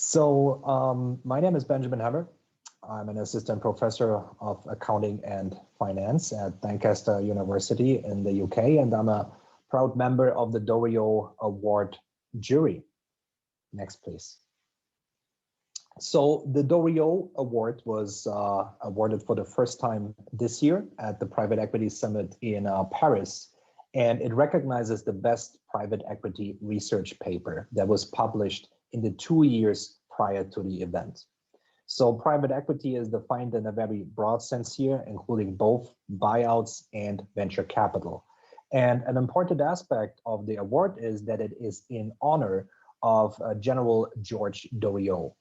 My name is Benjamin Hammer. I'm an assistant professor of accounting and finance at Lancaster University in the UK, and I'm a proud member of the Doriot Award jury. Next, please. So the Doriot Award was awarded for the first time this year at the Private Equity Summit in Paris, and it recognizes the best private equity research paper that was published in the 2 years prior to the event. So private equity is defined in a very broad sense here, including both buyouts and venture capital. And an important aspect of the award is that it is in honor of General George Doriot.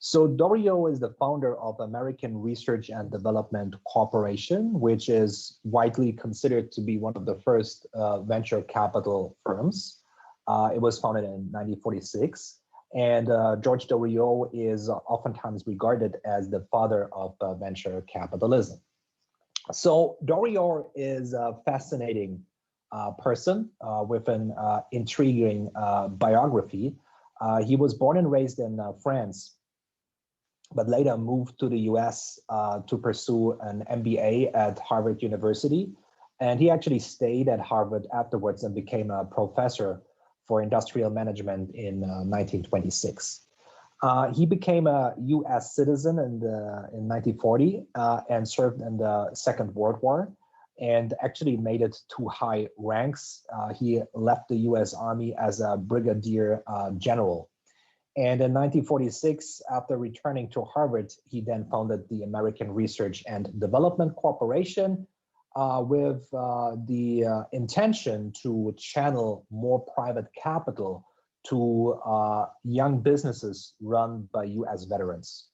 So Doriot is the founder of American Research and Development Corporation, which is widely considered to be one of the first venture capital firms. It was founded in 1946. And George Doriot is oftentimes regarded as the father of venture capitalism. So Doriot is a fascinating person with an intriguing biography. He was born and raised in France, but later moved to the US to pursue an MBA at Harvard University. And he actually stayed at Harvard afterwards and became a professor for industrial management in 1926. He became a US citizen in 1940 and served in the Second World War and actually made it to high ranks. He left the US Army as a brigadier general. And in 1946, after returning to Harvard, he then founded the American Research and Development Corporation, with the intention to channel more private capital to young businesses run by US veterans.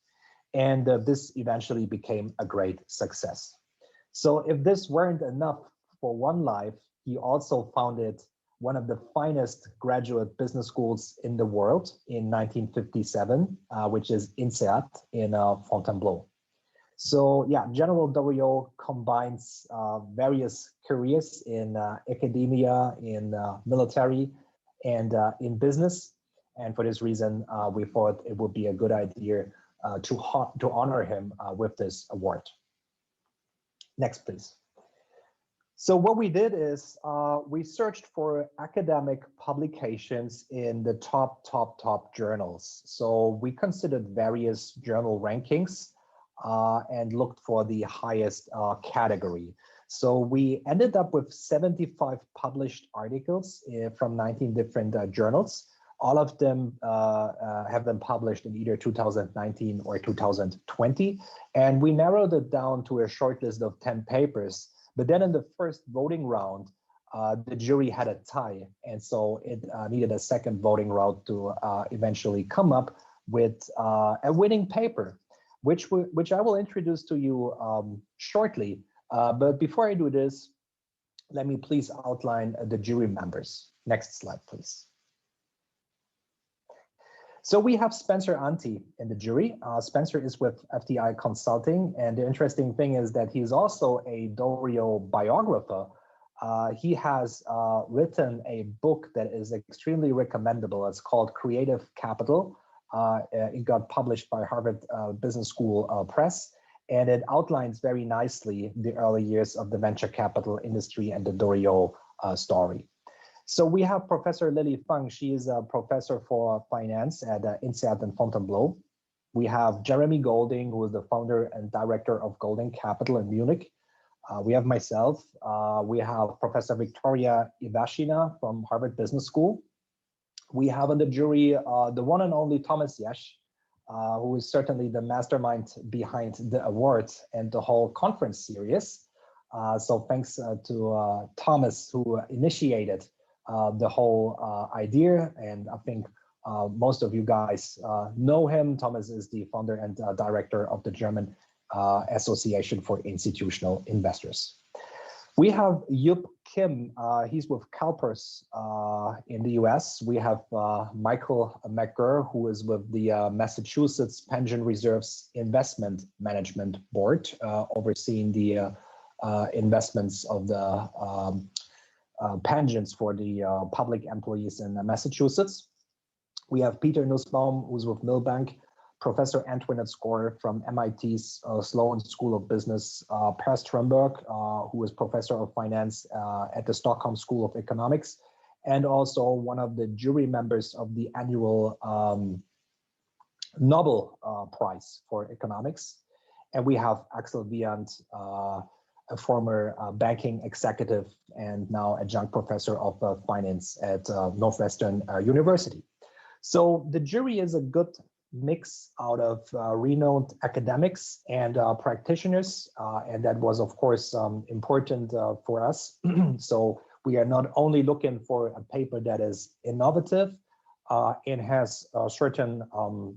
And this eventually became a great success. So if this weren't enough for one life, he also founded one of the finest graduate business schools in the world in 1957, which is INSEAD in Fontainebleau. So yeah, General Doriot combines various careers in academia, in military, and in business. And for this reason, we thought it would be a good idea to honor him with this award. Next, please. So what we did is we searched for academic publications in the top journals. So we considered various journal rankings and looked for the highest category. So we ended up with 75 published articles from 19 different journals. All of them have been published in either 2019 or 2020. And we narrowed it down to a short list of 10 papers. But then in the first voting round, the jury had a tie. And so it needed a second voting round to eventually come up with a winning paper, which I will introduce to you shortly. But before I do this, let me please outline the jury members. Next slide, please. So we have Spencer Anti in the jury. Spencer is with FTI Consulting. And the interesting thing is that he's also a Doriot biographer. He has written a book that is extremely recommendable. It's called Creative Capital. It got published by Harvard Business School Press, and it outlines very nicely the early years of the venture capital industry and the Doriot story. So we have Professor Lily Fang. She is a professor for finance at INSEAD in Fontainebleau. We have Jeremy Golding, who is the founder and director of Golding Capital in Munich. We have myself. We have Professor Victoria Ivashina from Harvard Business School. We have in the jury the one and only Thomas Yesch, who is certainly the mastermind behind the awards and the whole conference series. So thanks to Thomas, who initiated the whole idea. And I think most of you guys know him. Thomas is the founder and director of the German Association for Institutional Investors. We have Yup Kim. He's with CalPERS in the US. We have Michael McGurr, who is with the Massachusetts Pension Reserves Investment Management Board, overseeing the investments of the pensions for the public employees in Massachusetts. We have Peter Nussbaum, who's with Milbank, Professor Antoinette Score from MIT's Sloan School of Business, Per Strömberg, who is Professor of Finance at the Stockholm School of Economics, and also one of the jury members of the annual Nobel Prize for Economics. And we have Axel Wieand, a former banking executive and now adjunct professor of finance at Northwestern University. So the jury is a good mix out of renowned academics and practitioners, and that was, of course, important for us. So we are not only looking for a paper that is innovative and has a certain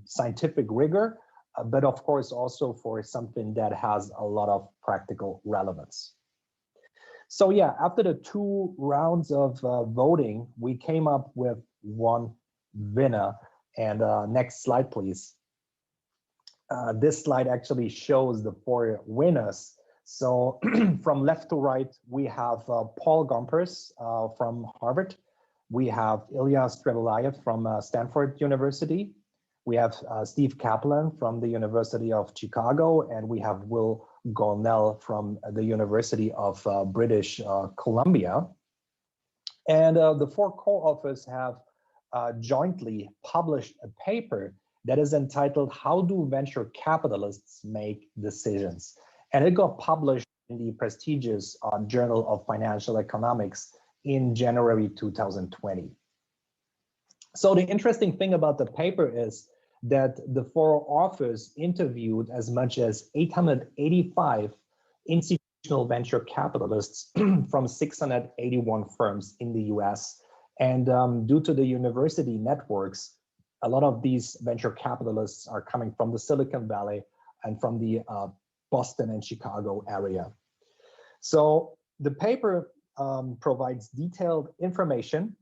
scientific rigor, but of course also for something that has a lot of practical relevance. So yeah, after the 2 rounds of voting, we came up with one winner. And next slide, please. This slide actually shows the 4 winners. So from left to right, we have Paul Gompers from Harvard. We have Ilya Strevelayev from Stanford University. We have Steve Kaplan from the University of Chicago, and we have Will Gornell from the University of British Columbia. And the 4 co-authors have jointly published a paper that is entitled "How Do Venture Capitalists Make Decisions?" And it got published in the prestigious Journal of Financial Economics in January 2020. So the interesting thing about the paper is that the 4 authors interviewed as much as 885 institutional venture capitalists from 681 firms in the US. And due to the university networks, a lot of these venture capitalists are coming from the Silicon Valley and from the Boston and Chicago area. So the paper provides detailed information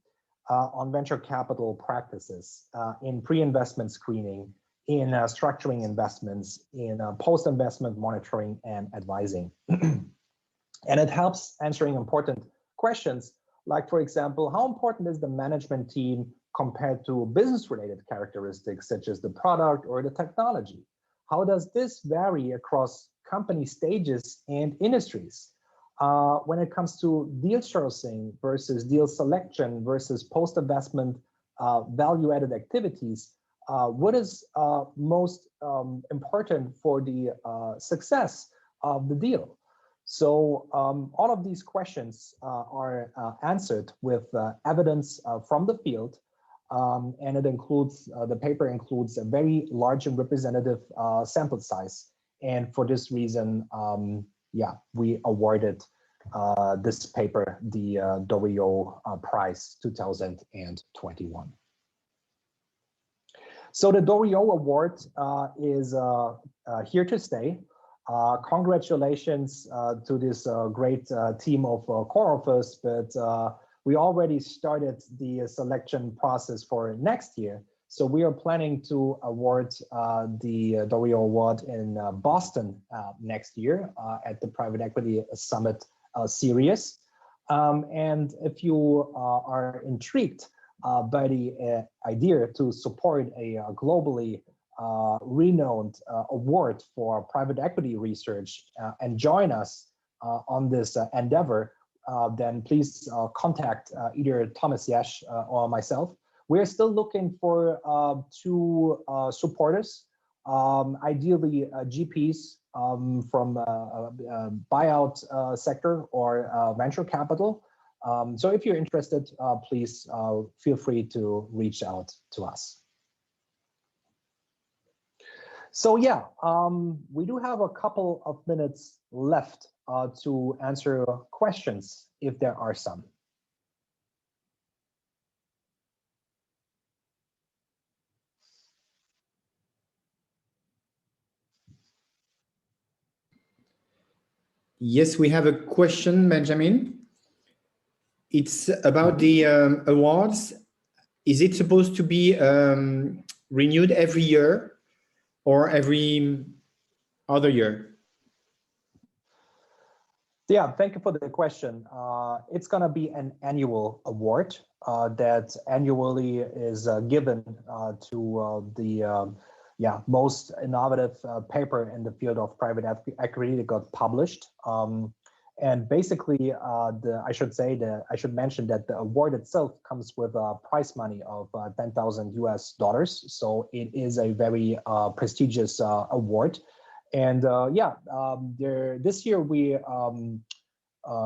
on venture capital practices in pre-investment screening, in structuring investments, in post-investment monitoring and advising. And it helps answering important questions like, for example, how important is the management team compared to business-related characteristics such as the product or the technology? How does this vary across company stages and industries? When it comes to deal sourcing versus deal selection versus post-investment value-added activities, what is most important for the success of the deal? So all of these questions are answered with evidence from the field, and it includes, the paper includes a very large and representative sample size. And for this reason, yeah, we awarded this paper the Doriot Prize 2021. So the Doriot Award is here to stay. Congratulations to this great team of co-authors, but we already started the selection process for next year. So we are planning to award the Doriot Award in Boston next year at the Private Equity Summit series. And if you are intrigued by the idea to support a globally renowned award for private equity research and join us on this endeavor, then please contact either Thomas Yesch or myself. We're still looking for 2 supporters, ideally GPs from buyout sector or venture capital. So if you're interested, please feel free to reach out to us. So yeah, we do have a couple of minutes left to answer questions if there are some. Yes, we have a question, Benjamin. It's about the awards. Is it supposed to be renewed every year or every other year? Yeah, thank you for the question. It's going to be an annual award that annually is given to the most innovative paper in the field of private equity that got published. And basically, I should mention that the award itself comes with a prize money of $10,000 US. So it is a very prestigious award. And this year we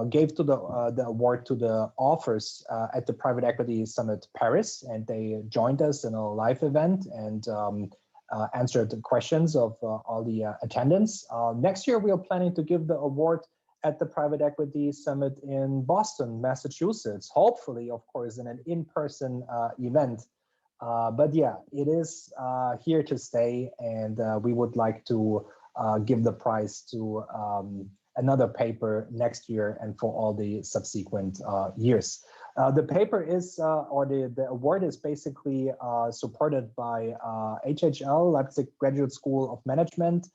gave to the award to the authors at the Private Equity Summit Paris, and they joined us in a live event and answered the questions of all the attendants. Next year, we are planning to give the award at the Private Equity Summit in Boston, Massachusetts, hopefully, of course, in an in-person event. But yeah, it is here to stay, and we would like to give the prize to another paper next year and for all the subsequent years. The paper is, or the award is basically supported by HHL, Leipzig Graduate School of Management.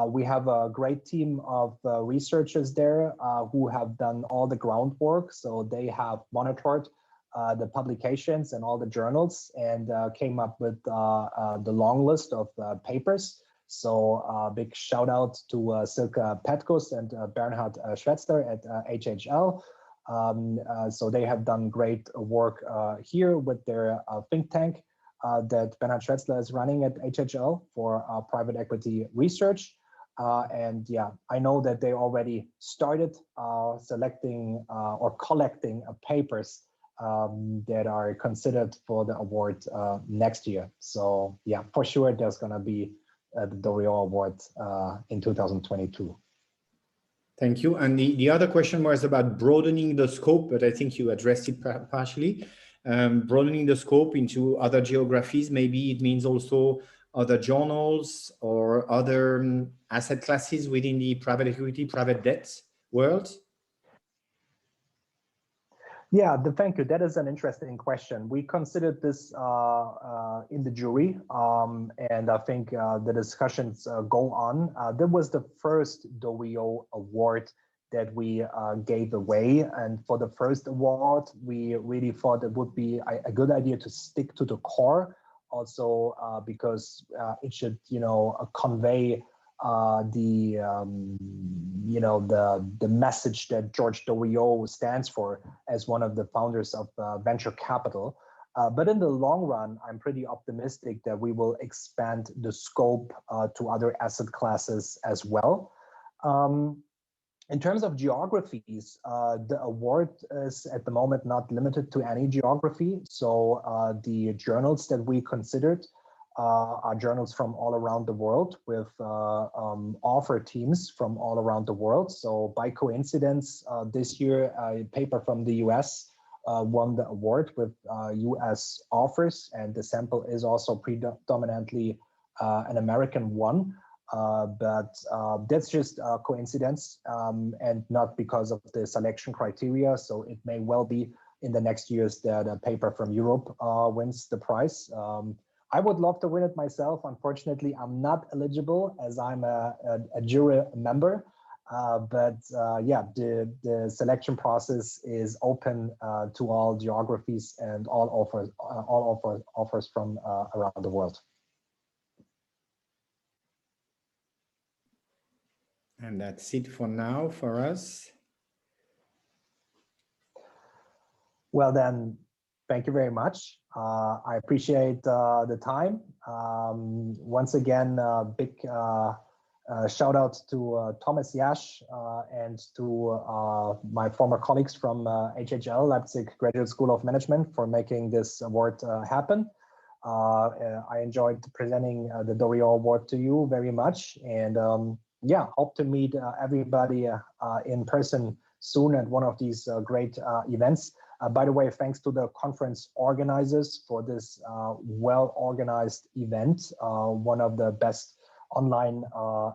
We have a great team of researchers there who have done all the groundwork. So they have monitored the publications and all the journals and came up with the long list of papers. So big shout out to Silke Petkus and Bernhard Schwetzler at HHL. So they have done great work here with their think tank that Bernhard Schwetzler is running at HHL for private equity research. And yeah, I know that they already started selecting or collecting papers that are considered for the award next year. So yeah, for sure, there's going to be the Doriot Award in 2022. Thank you. And the other question was about broadening the scope, but I think you addressed it partially. Broadening the scope into other geographies, maybe it means also other journals or other asset classes within the private equity, private debt world? Yeah, thank you. That is an interesting question. We considered this in the jury, and I think the discussions go on. That was the first Doriot Award that we gave away. And for the first award, we really thought it would be a good idea to stick to the core, also because it should, convey the message that George Doriot stands for as one of the founders of venture capital. But in the long run, I'm pretty optimistic that we will expand the scope to other asset classes as well. In terms of geographies, the award is at the moment not limited to any geography. So the journals that we considered are journals from all around the world with author teams from all around the world. So by coincidence, this year, a paper from the US won the award with US authors, and the sample is also predominantly an American one. But that's just a coincidence and not because of the selection criteria. So it may well be in the next years that a paper from Europe wins the prize. I would love to win it myself. Unfortunately, I'm not eligible as I'm a jury member. But yeah, the selection process is open to all geographies and all offers from around the world. And that's it for now for us. Well, then, thank you very much. I appreciate the time. Once again, big shout out to Thomas Jasch and to my former colleagues from HHL, Leipzig Graduate School of Management, for making this award happen. I enjoyed presenting the Doriot Award to you very much. And yeah, hope to meet everybody in person soon at one of these great events. By the way, thanks to the conference organizers for this well-organized event, one of the best online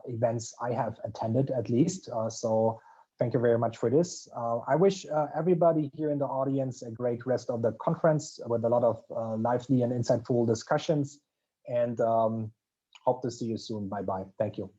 events I have attended, at least. So thank you very much for this. I wish everybody here in the audience a great rest of the conference with a lot of lively and insightful discussions, and hope to see you soon. Bye-bye. Thank you.